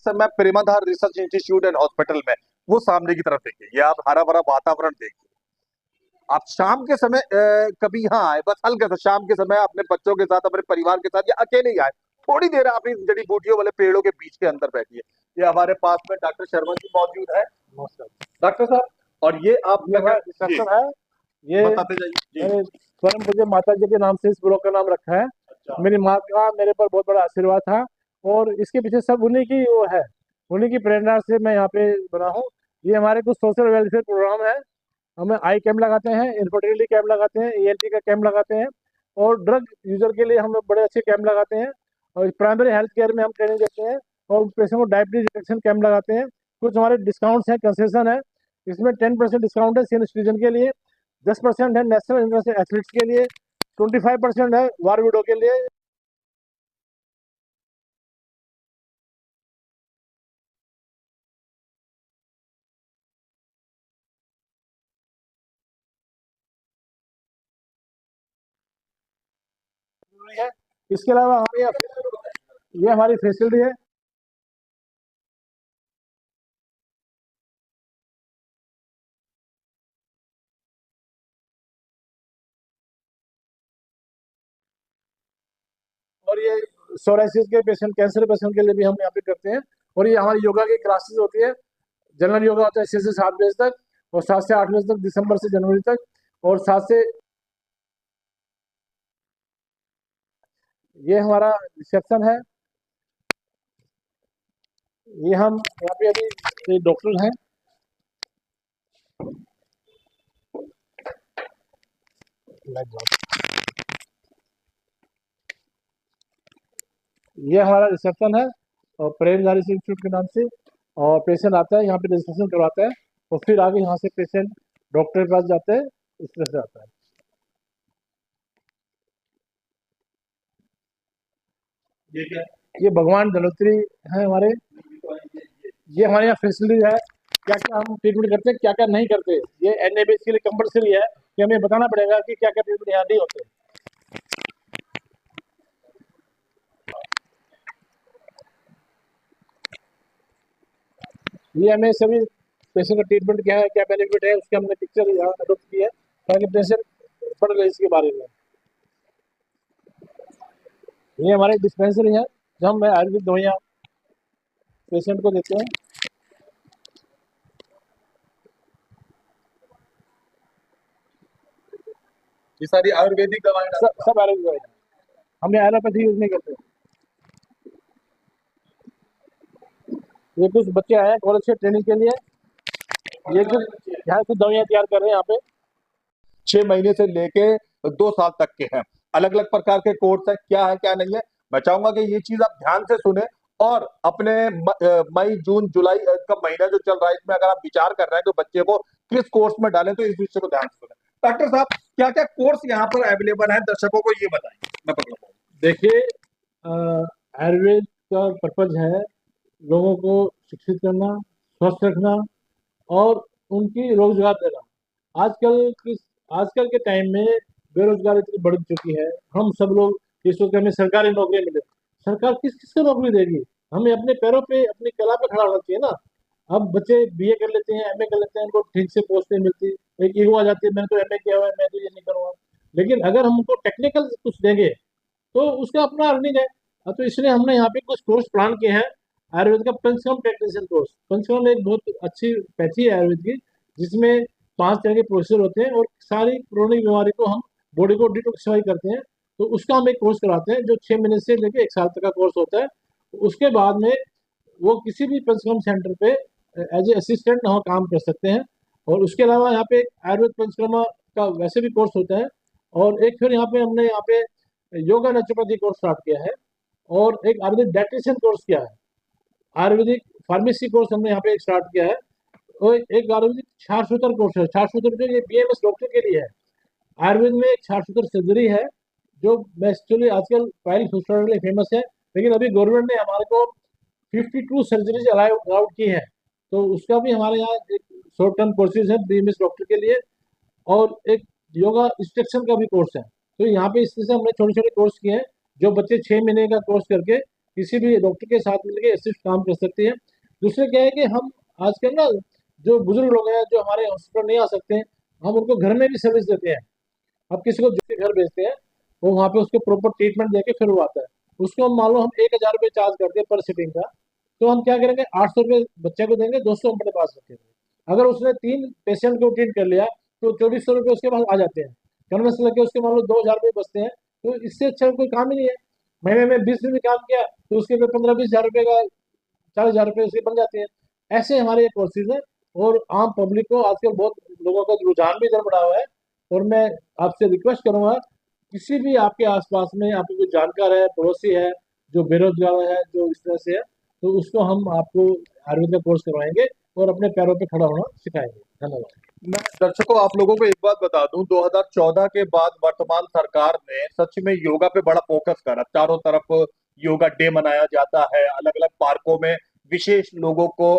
समय प्रेमाधार research institute and hospital में, वो सामने की तरफ देखिए, ये आप हरा भरा वातावरण देखिए। आप शाम के समय कभी यहाँ आए, बस हल्का सा शाम के समय अपने बच्चों के साथ, अपने परिवार के साथ, या अकेले ही आए, थोड़ी देर आप इन जड़ी बूटियों वाले पेड़ों के बीच के अंदर बैठिए। ये हमारे पास में डॉक्टर शर्मा जी मौजूद है, डॉक्टर साहब, और ये आप रिसेप्शन है। ये बताते जाइए। मैंने स्वयं मुझे माता जी के नाम से इस ब्लॉक का नाम रखा है। अच्छा। मेरी माँ का मेरे पर बहुत बड़ा आशीर्वाद था, और इसके पीछे सब उन्हीं की वो है, उन्हीं की प्रेरणा से मैं यहाँ पे बना हूँ। ये हमारे कुछ सोशल वेलफेयर प्रोग्राम है। हमें आई कैंप लगाते हैं, इनफर्टिलिटी कैंप लगाते हैं, ईएनटी का कैंप लगाते हैं, और ड्रग यूजर के लिए हम लोग बड़े अच्छे कैंप लगाते हैं। और प्राइमरी हेल्थ केयर में हम ट्रेनिंग देते हैं, और पेशेंट को डायबिटीज डिटेक्शन कैंप लगाते हैं। कुछ हमारे डिस्काउंट्स हैं, कंसेशन है। इसमें 10% डिस्काउंट है सीनियर सिटीजन के लिए, 10% है नेशनल इंटरनेशनल एथलीट्स के लिए, 25% है वार विडो के लिए। है इसके अलावा हमें ये हमारी फैसिलिटी है। और ये सोराइसिस के पेशेंट, कैंसर पेशेंट के लिए भी हम यहाँ पे करते हैं। और ये हमारी योगा की क्लासेस होती है। जनरल योगा होता है 6 से 7 बजे तक, और 7 से 8 बजे तक दिसंबर से जनवरी तक, और 7 से ये हमारा रिसेप्शन है। ये हम यहाँ पे अभी डॉक्टर हैं। ये हमारा रिसेप्शन है, और प्रेमधारी इंस्टीट्यूट के नाम से। और पेशेंट आता है यहाँ पे रजिस्ट्रेशन करवाता है, और फिर आगे यहाँ से पेशेंट डॉक्टर के पास जाते हैं, इस तरह से आता है। ये क्या? ये भगवान धनोत्री है हमारे। ये हमारे यहाँ फैसिलिटी है, क्या क्या हम ट्रीटमेंट करते हैं, क्या क्या नहीं करते। ये एनएबीएस के लिए कंपलसरी है कि हमें बताना पड़ेगा कि क्या क्या ट्रीटमेंट यहाँ नहीं होते। ये हमें सभी पेशेंट का ट्रीटमेंट क्या है, क्या बेनिफिट है, उसके हमने पिक्चर यहाँ अडोप्ट की है, ताकि पेशेंट पढ़ रहे इसके बारे में। ये हमारे डिस्पेंसरी है, जहाँ हम आयुर्वेदिक दवाइयाँ पेशेंट को देते हैं। ये सारी आयुर्वेदिक दवाएं सब आयुर्वेदिक दवाइयाँ, हमने एलोपैथी यूज नहीं करते। ये कुछ बच्चे आए हैं कॉलेज से ट्रेनिंग के लिए, ये कुछ यहाँ कुछ दवाइयाँ तैयार कर रहे हैं यहाँ पे। 6 महीने से लेके 2 साल तक के हैं, अलग अलग प्रकार के कोर्स है, क्या है क्या नहीं है। मैं चाहूंगा कि ये चीज आप ध्यान से सुने, और अपने मई जून जुलाई का महीना जो चल रहा है, इसमें अगर आप विचार कर रहे हैं कि बच्चे को किस कोर्स में डालें, तो इस विषय को ध्यान से सुने। डॉक्टर साहब, क्या क्या कोर्स यहाँ पर अवेलेबल है, दर्शकों को ये बताइए। मैं पकड़ लूं। देखिए, आयुर्वेद का पर्पज है लोगों को शिक्षित करना, स्वस्थ रखना, और उनकी रोजगार देना। आजकल के टाइम में बेरोजगारी इतनी बढ़ चुकी है। हम सब लोग ये सोचते हैं हमें सरकारी नौकरी मिले। सरकार किस किस को नौकरी देगी? हमें अपने पैरों पे, अपनी कला पे खड़ा होना चाहिए ना। अब बच्चे बीए कर लेते हैं, एमए कर लेते हैं, उनको ठीक से पोस्ट नहीं मिलती, एक ईगो आ जाती है, मैंने तो एमए किया हुआ है, मैं तो ये नहीं करूँगा। लेकिन अगर हम उनको टेक्निकल कुछ देंगे, तो उसका अपना अर्निंग है। तो इसलिए हमने यहाँ पे कुछ कोर्स प्लान किए हैं। आयुर्वेद का पंचकर्म टेक्नीशियन कोर्स, पंचकर्म एक बहुत अच्छी पैथी है आयुर्वेद की, जिसमें 5 तरह के प्रोसीजर होते हैं, और सारी क्रोनिक बीमारी को हम बॉडी को डिटॉक्सिफाई करते हैं। तो उसका हम एक कोर्स कराते हैं, जो 6 महीने से लेकर 1 साल तक का कोर्स होता है। उसके बाद में वो किसी भी पंचकर्म सेंटर पे एज ए असिस्टेंट वहाँ काम कर सकते हैं। और उसके अलावा यहाँ पे आयुर्वेद पंचकर्मा का वैसे भी कोर्स होता है। और एक फिर हमने यहाँ पे योगा नेचुरोपैथी कोर्स स्टार्ट किया है, और एक आयुर्वेदिक डाइटिशियन कोर्स किया है। आयुर्वेदिक फार्मेसी कोर्स हमने यहाँ पे स्टार्ट किया है, और एक आयुर्वेदिक छाछूतर कोर्स है। छाछूतर जो ये बीएमएस डॉक्टर के लिए है। आयुर्वेद में एक छाछूतर सर्जरी है, जो एक्चुअली आजकल पाइल्स के लिए फेमस है, लेकिन अभी गवर्नमेंट ने हमारे को 52 सर्जरीज अलाउ आउट की है। तो उसका भी हमारे यहाँ एक शॉर्ट टर्म कोर्सेज है बीएमएस डॉक्टर के लिए, और एक योगा इंस्ट्रक्शन का भी कोर्स है। तो यहाँ पे इस तरह से हमने छोटे छोटे कोर्स किए हैं, जो बच्चे 6 महीने का कोर्स करके किसी भी डॉक्टर के साथ मिलकर सिर्फ काम कर सकती है। दूसरे क्या है कि हम आजकल ना जो बुजुर्ग लोग हैं जो हमारे हॉस्पिटल नहीं आ सकते हैं, हम उनको घर में भी सर्विस देते हैं। अब किसी को जो के घर भेजते हैं, वो वहाँ पे उसको प्रॉपर ट्रीटमेंट देके फिर वो आता है। उसको हम मान लो हम 1,000 रुपये चार्ज करते हैं पर सिटिंग का, तो हम क्या करेंगे, 800 रुपये बच्चे को देंगे, 200 अपने पास रखेंगे। अगर उसने 3 पेशेंट को ट्रीट कर लिया तो 2400 रुपये उसके पास आ जाते हैं। कन्वेंस लगे उसके मान लो 2,000 रुपये बचते हैं। तो इससे अच्छा कोई काम ही नहीं है। महीने में 20 दिन भी काम किया तो उसके पे 15-20 हज़ार रुपये का 40,000 रुपये उसके बन जाते हैं। ऐसे हमारे ये कोर्सेज हैं। और आम पब्लिक को आजकल बहुत लोगों का रुझान भी इधर बढ़ा हुआ है। और मैं आपसे रिक्वेस्ट करूंगा, किसी भी आपके आसपास में आपके कोई जानकार है, पड़ोसी है, जो बेरोजगार है, जो इस तरह से है, तो उसको हम आपको आयुर्वेद का कोर्स करवाएंगे और अपने पैरों पे खड़ा होना सिखाएंगे। धन्यवाद। मैं दर्शकों आप लोगों को एक बात बता दूं, 2014 के बाद वर्तमान सरकार ने सच में योगा पे बड़ा फोकस करा। चारों तरफ योगा डे मनाया जाता है, अलग अलग पार्कों में विशेष लोगों को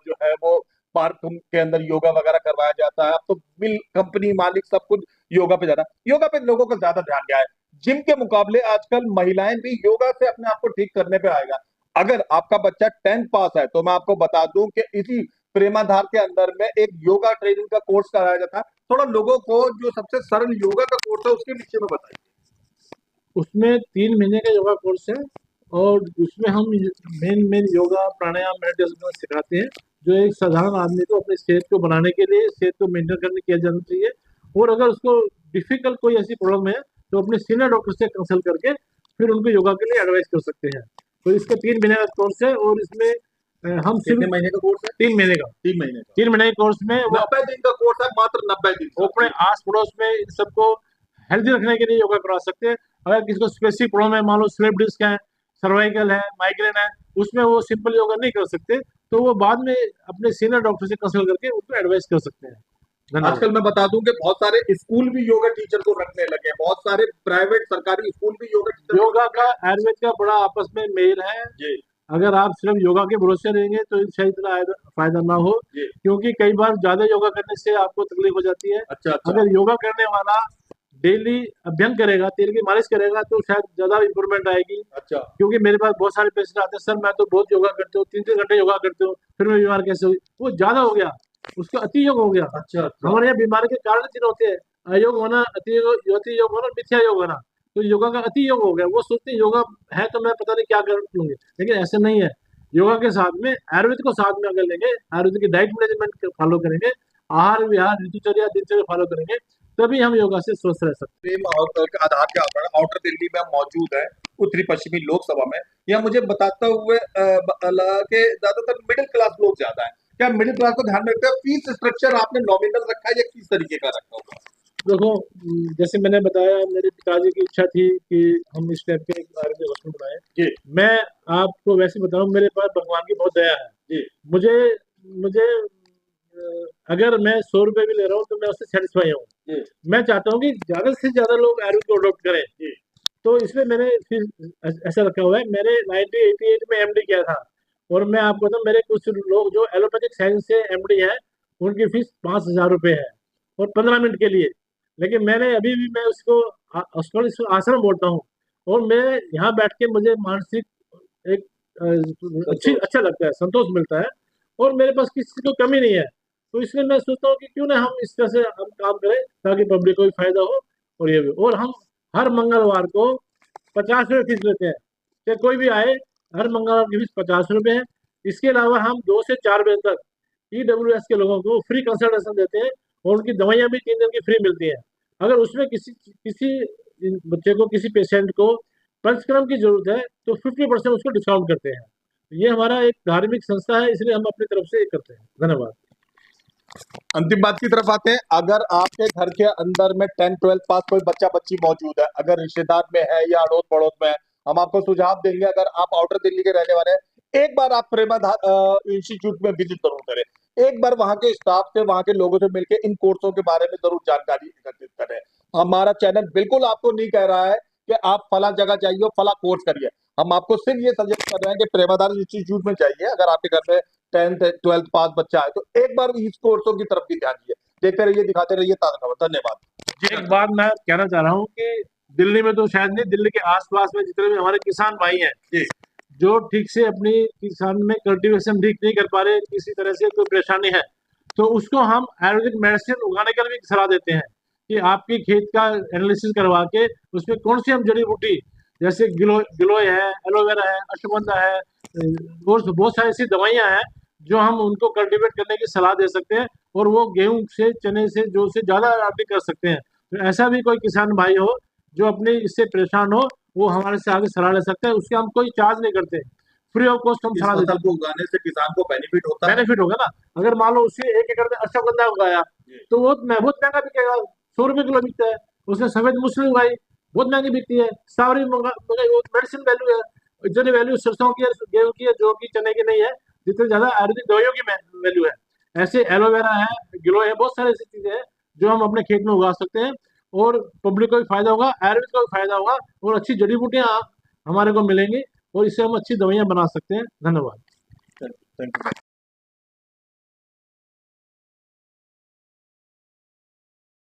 जो है वो पार्क के अंदर योगा वगैरह करवाया जाता है। अब तो मिल कंपनी मालिक सब कुछ योगा पे जा रहा है। योगा पे लोगों का ज्यादा ध्यान गया है। जिम के मुकाबले आजकल महिलाएं भी योगा से अपने आप को ठीक करने पे आएगा। अगर आपका बच्चा 10th पास है तो मैं आपको बता दूं कि इसी प्रेमाधार के अंदर में एक योगा ट्रेनिंग का कोर्स कराया जाता है। थोड़ा लोगों को जो सबसे सरल योगा का कोर्स है उसके विषय में बताइए। उसमें 3 महीने का योगा कोर्स है और उसमें हम मेन मेन योगा प्राणायाम मेडिटेशन सिखाते हैं, जो एक साधारण आदमी को अपनी सेहत को बनाने के लिए, सेहत को मेंटेन करने किया जाना चाहिए। और अगर उसको डिफिकल्ट कोई ऐसी प्रॉब्लम है तो अपने सीनियर डॉक्टर से कंसल्ट करके फिर उनको योगा के लिए एडवाइस कर सकते हैं। तो इसका 3 महीने का कोर्स है और इसमें हम सिर्फ कितने महीने का कोर्स है? 3 महीने का। 3 महीने का। 3 महीने के कोर्स में वो 90 दिन का कोर्स है, मात्र 90 दिन वो का। अपने आस पड़ोस में इन सबको हेल्दी रखने के लिए योगा करा सकते हैं। अगर किसी को स्पेसिफिक प्रॉब्लम है, मान लो स्लिप डिस्क है, सर्वाइकल है, माइग्रेन है, उसमें वो सिंपल योगा नहीं कर सकते, तो वो बाद में अपने सीनियर डॉक्टर से कंसल्ट करके उनको एडवाइस कर सकते हैं। धन्यवाद। आजकल मैं बता दूं कि बहुत सारे स्कूल भी योगा टीचर को रखने लगे हैं। बहुत सारे प्राइवेट सरकारी स्कूल भी योगा टीचर योगा का आयुर्वेद का बड़ा आपस में मेल है। जी अगर आप सिर्फ योगा के भरोसे रहेंगे तो शायद इतना फायदा ना हो, जी। क्योंकि कई बार ज्यादा योगा करने से आपको तकलीफ हो जाती है। अच्छा अच्छा अगर योगा करने वाला डेली अभ्यंग करेगा, तेल की मालिश करेगा, तो शायद ज्यादा इंप्रूवमेंट आएगी। अच्छा। क्योंकि मेरे पास बहुत सारे पेशेंट आते हैं, सर मैं तो बहुत योगा करते हूँ, 3-3 घंटे योगा करते हूँ, फिर मैं बीमार कैसे हुई? वो ज्यादा हो गया, उसका अति योग हो गया। अच्छा अच्छा। हमारे यहाँ बीमारी के कारण 3 होते हैं: अयोग होना, अति योग होना, मिथ्या योग होना। तो योगा का अति योग हो गया। वो सोचते हैं योगा है तो मैं पता नहीं क्या कर लूंगी, लेकिन ऐसे नहीं है। योगा के साथ में आयुर्वेद को साथ में अगर लेंगे, आयुर्वेद की डाइट मैनेजमेंट फॉलो करेंगे, आहार विहार ऋतुचर्या दिनचर्या फॉलो करेंगे, तभी हम योगा से स्वस्थ रह सकते हैं। आधार के आउटर दिल्ली में मौजूद है, उत्तरी पश्चिमी लोकसभा में। यह मुझे बताते हुए लगा कि ज्यादातर मिडिल क्लास लोग ज्यादा है। क्या मिडिल क्लास को ध्यान में रखते हैं? फीस स्ट्रक्चर आपने नॉमिनल रखा है या किस तरीके का रखा होगा? देखो, जैसे मैंने बताया, मेरे पिताजी की इच्छा थी कि हम इस टाइप के आयुर्वेदिक हॉस्पिटल बनाए। जी मैं आपको वैसे बताऊं, मेरे पास भगवान की बहुत दया है। जी मुझे मुझे अगर मैं 100 रुपए भी ले रहा हूँ तो मैं उससे सेटिस्फाई हूँ। जी मैं चाहता हूँ कि ज्यादा से ज्यादा लोग आयुर्वेद को अडॉप्ट करें। जी। तो इसलिए मैंने फिर ऐसा रखा हुआ है। मैंने 1988 में एमडी किया था। और मैं आपको बताऊं, मेरे कुछ लोग जो एलोपैथिक साइंस से एमडी है, उनकी फीस 5,000 रुपये है और 15 मिनट के लिए। लेकिन मैंने अभी भी मैं उसको आश्रम बोलता हूँ। और मैं यहाँ बैठ के मुझे मानसिक एक अच्छा लगता है, संतोष मिलता है। और मेरे पास किसी चीज़ की कमी नहीं है। तो इसलिए मैं सोचता हूँ कि क्यों ना हम इस तरह से हम काम करें, ताकि पब्लिक को भी फायदा हो और ये भी। और हम हर मंगलवार को 50 रुपये फीस लेते हैं, चाहे कोई भी आए। हर मंगलवार की फीस 50 रुपये है। इसके अलावा हम 2 से 4 बजे तक ईडब्ल्यूएस के लोगों को फ्री कंसल्टेशन देते हैं और उनकी दवाइयाँ भी 3 दिन की फ्री मिलती हैं। अगर उसमें किसी किसी बच्चे को, किसी पेशेंट को पंचकर्म की जरूरत है तो 50% उसको डिस्काउंट करते हैं। ये हमारा एक धार्मिक संस्था है, इसलिए हम अपनी तरफ से ये करते हैं। धन्यवाद। अंतिम बात की तरफ आते हैं। अगर आपके घर के अंदर में 10th 12th पास कोई बच्चा बच्ची मौजूद है, अगर रिश्तेदार में है या अड़ोस पड़ोस में है, हम आपको सुझाव देंगे। अगर आप आउटर दिल्ली के रहने वाले हैं, एक बार आप प्रेमाधार इंस्टीट्यूट में विजिट जरूर करें। एक बार वहां के स्टाफ से, वहां के लोगों से मिलकर इन कोर्सों के बारे में जरूर जानकारी एकत्रित करें। हमारा चैनल बिल्कुल आपको नहीं कह रहा है कि आप फला जगह जाइए और फला कोर्स करिए। हम आपको सिर्फ ये सजेस्ट कर रहे हैं कि प्रेमाधार इंस्टीट्यूट में जाइए। अगर आपके घर में 10th 12th पास बच्चा है तो एक बार इस कोर्सों की तरफ भी ध्यान दिए। देखते रहिए, दिखाते रहिए ताज़ा खबर। धन्यवाद। एक बात मैं कहना चाह रहा हूँ कि दिल्ली में तो शायद नहीं, दिल्ली के आसपास में जितने भी हमारे किसान भाई हैं, जो ठीक से अपनी किसान में कल्टीवेशन ठीक नहीं कर पा रहे, किसी तरह से कोई परेशानी है, तो उसको हम आयुर्वेदिक मेडिसिन उगाने के लिए भी सलाह देते हैं कि आपके खेत का एनालिसिस करवा के उसमें कौन सी हम जड़ी बूटी, जैसे गिलोय है, एलोवेरा है, अश्वगंधा है, और बहुत सारी ऐसी दवाइयां हैं जो हम उनको कल्टीवेट करने की सलाह दे सकते हैं, और वो गेहूं से, चने से, जो से ज्यादा आगे कर सकते हैं। तो ऐसा भी कोई किसान भाई हो जो अपने इससे परेशान हो, वो हमारे से आगे सलाह ले सकते हैं, उसके हम कोई चार्ज नहीं करते, फ्री ऑफ कॉस्ट हम इस सलाह देते फसल हैं। को उगाने से किसान को बेनिफिट होता है। बेनिफिट होगा ना, अगर मान लो उसे 1 एकड़ में अश्वगंधा उगाया जी। तो वो बहुत महंगा बिकेगा, 100 रुपए किलो बिकता है। उसने सफेद मूसली उगाई, बहुत महंगी बिकती है। सावरी मेडिसिन वैल्यू है, इतनी वैल्यू सरसों की है, गेहूं की है, जो कि चने की नहीं है, जितनी ज्यादा आयुर्वेदिक दवाइयों की वैल्यू है। ऐसे एलोवेरा है, गिलो है, बहुत सारी ऐसी चीजें हैं जो हम अपने खेत में उगा सकते हैं, और पब्लिक को भी फायदा होगा, आयुर्वेद को भी फायदा होगा, और अच्छी जड़ी बूटियां हमारे को मिलेंगी, और इससे हम अच्छी दवाइयां बना सकते हैं। धन्यवाद। Thank you.